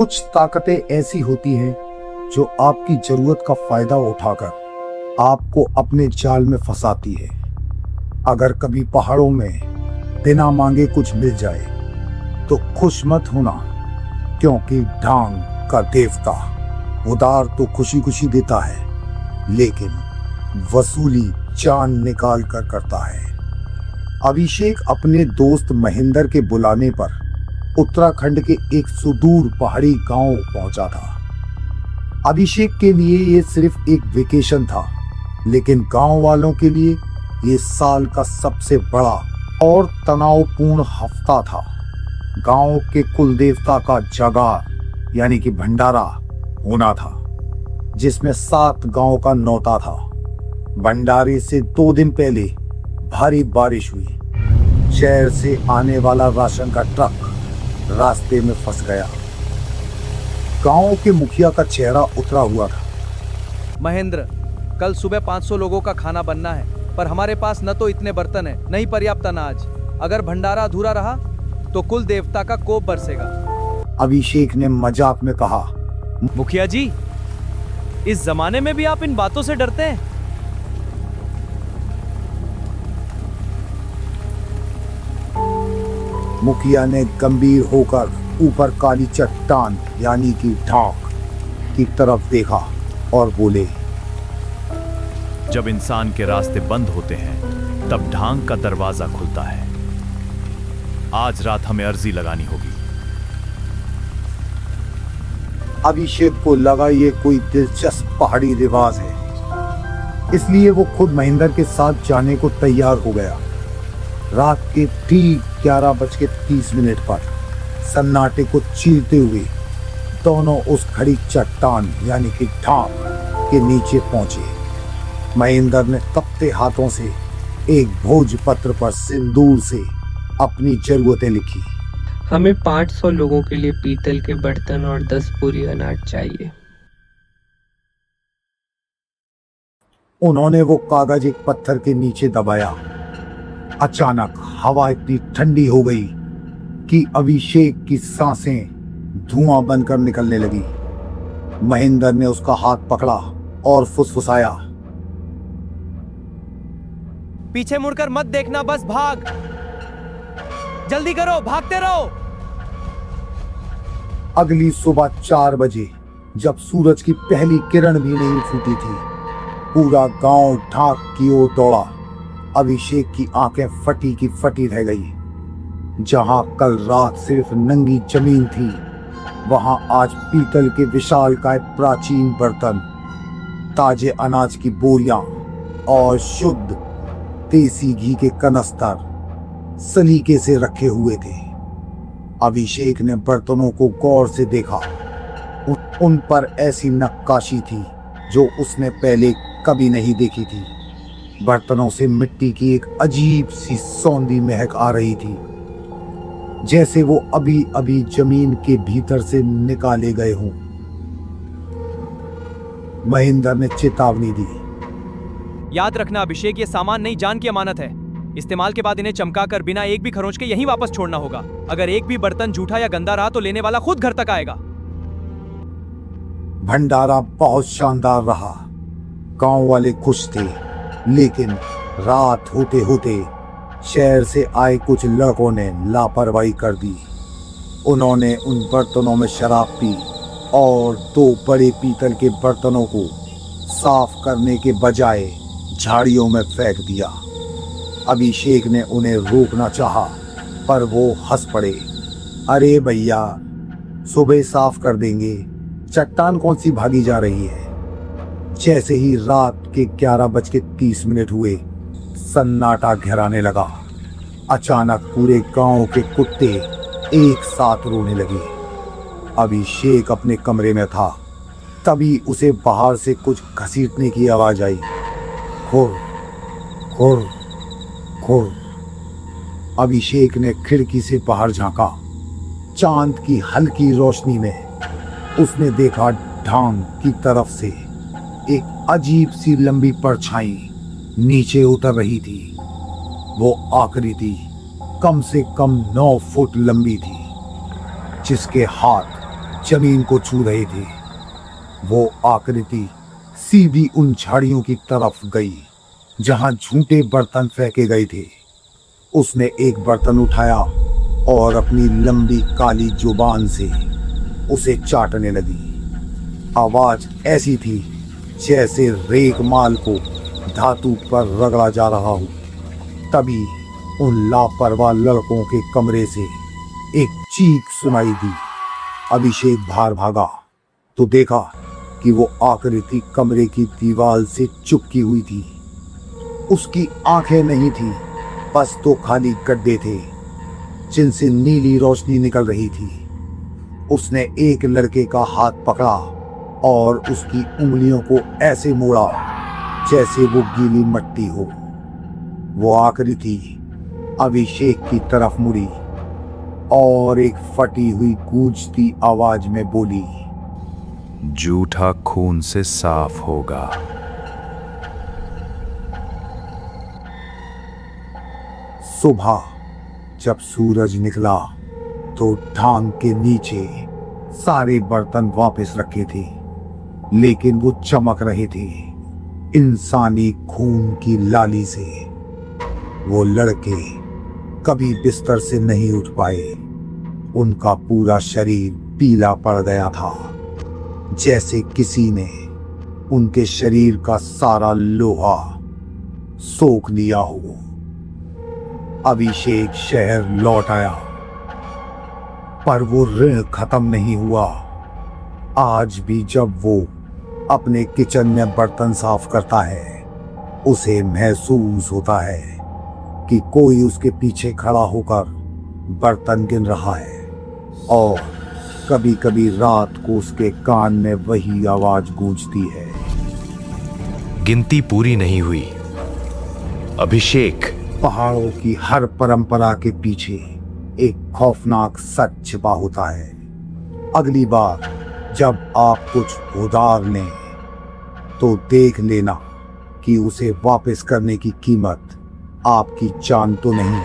कुछ ताकतें ऐसी होती हैं जो आपकी जरूरत का फायदा उठाकर आपको अपने जाल में फंसाती है। अगर कभी पहाड़ों में बिना मांगे कुछ मिल जाए तो खुश मत होना, क्योंकि ढांग का देवता उधार तो खुशी खुशी देता है, लेकिन वसूली जान निकाल कर करता है। अभिषेक अपने दोस्त महेंद्र के बुलाने पर उत्तराखंड के एक सुदूर पहाड़ी गांव पहुंचा था। अभिषेक के लिए ये सिर्फ एक वेकेशन था, लेकिन गांव वालों के लिए ये साल का सबसे बड़ा और तनावपूर्ण हफ्ता था। गांव के कुल देवता का जगार यानी कि भंडारा होना था, जिसमें 7 गांव का न्योता था। भंडारे से 2 दिन पहले भारी बारिश हुई। शहर से आने वाला राशन का ट्रक रास्ते में फंस गया। गांव के मुखिया का चेहरा उतरा हुआ था। महेंद्र, कल सुबह 500 लोगों का खाना बनना है, पर हमारे पास न तो इतने बर्तन है, नहीं पर्याप्त अनाज। अगर भंडारा अधूरा रहा तो कुल देवता का कोप बरसेगा। अभिषेक ने मजाक में कहा, मुखिया जी, इस जमाने में भी आप इन बातों से डरते हैं? मुखिया ने गंभीर होकर ऊपर काली चट्टान यानी कि ढांक की तरफ देखा और बोले, जब इंसान के रास्ते बंद होते हैं तब ढांक का दरवाजा खुलता है। आज रात हमें अर्जी लगानी होगी। अभिषेक को लगा ये कोई दिलचस्प पहाड़ी रिवाज है, इसलिए वो खुद महेंद्र के साथ जाने को तैयार हो गया। रात के ठीक 11:30 पर सन्नाटे को चीरते हुए दोनों उस खड़ी चट्टान यानी कि ढांक के नीचे पहुंचे। महेंद्र ने तपते हाथों से एक भोजपत्र पर सिंदूर से अपनी जरूरतें लिखी। हमें 500 लोगों के लिए पीतल के बर्तन और 10 बोरी अनाज चाहिए। उन्होंने वो कागज एक पत्थर के नीचे दबाया। अचानक हवा इतनी ठंडी हो गई कि अभिषेक की सांसें धुआं बनकर निकलने लगी। महेंद्र ने उसका हाथ पकड़ा और फुसफुसाया, पीछे मुड़कर मत देखना, बस भाग। जल्दी करो, भागते रहो। अगली सुबह 4 बजे, जब सूरज की पहली किरण भी नहीं फूटी थी, पूरा गांव ढांक की ओर दौड़ा। अभिषेक की आंखें फटी की फटी रह गई। जहां कल रात सिर्फ नंगी जमीन थी, वहां आज पीतल के विशालकाय प्राचीन बर्तन, ताजे अनाज की बोरियां और शुद्ध देसी घी के कनस्तर सलीके से रखे हुए थे। अभिषेक ने बर्तनों को गौर से देखा। उन पर ऐसी नक्काशी थी जो उसने पहले कभी नहीं देखी थी। बर्तनों से मिट्टी की एक अजीब सी सौंधी महक आ रही थी, जैसे वो अभी अभी जमीन के भीतर से निकाले गए हों। महेंद्र ने चेतावनी दी, याद रखना अभिषेक, ये सामान नहीं, जान की अमानत है। इस्तेमाल के बाद इन्हें चमकाकर बिना एक भी खरोंच के यहीं वापस छोड़ना होगा। अगर एक भी बर्तन जूठा या गंदा रहा तो लेने वाला खुद घर तक आएगा। भंडारा बहुत शानदार रहा। गांव वाले खुश थे, लेकिन रात होते होते शहर से आए कुछ लड़कों ने लापरवाही कर दी। उन्होंने उन बर्तनों में शराब पी और 2 बड़े पीतल के बर्तनों को साफ करने के बजाय झाड़ियों में फेंक दिया। अभिषेक ने उन्हें रोकना चाहा, पर वो हंस पड़े। अरे भैया, सुबह साफ कर देंगे, चट्टान कौन सी भागी जा रही है। जैसे ही रात के 11:30 हुए, सन्नाटा घेराने लगा। अचानक पूरे गांव के कुत्ते एक साथ रोने लगे। अभिषेक अपने कमरे में था, तभी उसे बाहर से कुछ घसीटने की आवाज आई। खुर खुर खुर। अभिषेक ने खिड़की से बाहर झांका। चांद की हल्की रोशनी में उसने देखा ढांग की तरफ से एक अजीब सी लंबी परछाई नीचे उतर रही थी। वो आकृति कम से कम 9 फुट लंबी थी, जिसके हाथ जमीन को छू रहे थे। वो आकृति सीधी उन झाड़ियों की तरफ गई जहां झूठे बर्तन फेंके गए थे। उसने एक बर्तन उठाया और अपनी लंबी काली जुबान से उसे चाटने लगी। आवाज ऐसी थी जैसे रेत माल को धातु पर रगड़ा जा रहा हो। तभी उन लापरवाह लड़कों के कमरे से एक चीख सुनाई दी। अभिषेक बाहर भागा तो देखा कि वो आकृति कमरे की दीवार से चिपकी हुई थी। उसकी आंखें नहीं थी, बस तो खाली गड्ढे थे जिनसे नीली रोशनी निकल रही थी। उसने एक लड़के का हाथ पकड़ा और उसकी उंगलियों को ऐसे मोड़ा जैसे वो गीली मिट्टी हो। वो आकृति अभिषेक की तरफ मुड़ी और एक फटी हुई गूंजती आवाज में बोली, जूठा खून से साफ होगा। सुबह जब सूरज निकला तो ढांग के नीचे सारे बर्तन वापस रखे थे, लेकिन वो चमक रहे थे इंसानी खून की लाली से। वो लड़के कभी बिस्तर से नहीं उठ पाए। उनका पूरा शरीर पीला पड़ गया था, जैसे किसी ने उनके शरीर का सारा लोहा सोख लिया हो। अभिषेक शहर लौट आया, पर वो ऋण खत्म नहीं हुआ। आज भी जब वो अपने किचन में बर्तन साफ करता है, उसे महसूस होता है कि कोई उसके पीछे खड़ा होकर बर्तन गिन रहा है। और कभी कभी रात को उसके कान में वही आवाज गूंजती है, गिनती पूरी नहीं हुई। अभिषेक। पहाड़ों की हर परंपरा के पीछे एक खौफनाक सच छिपा होता है। अगली बार जब आप कुछ उधार लें तो देख लेना कि उसे वापस करने की कीमत आपकी जान तो नहीं।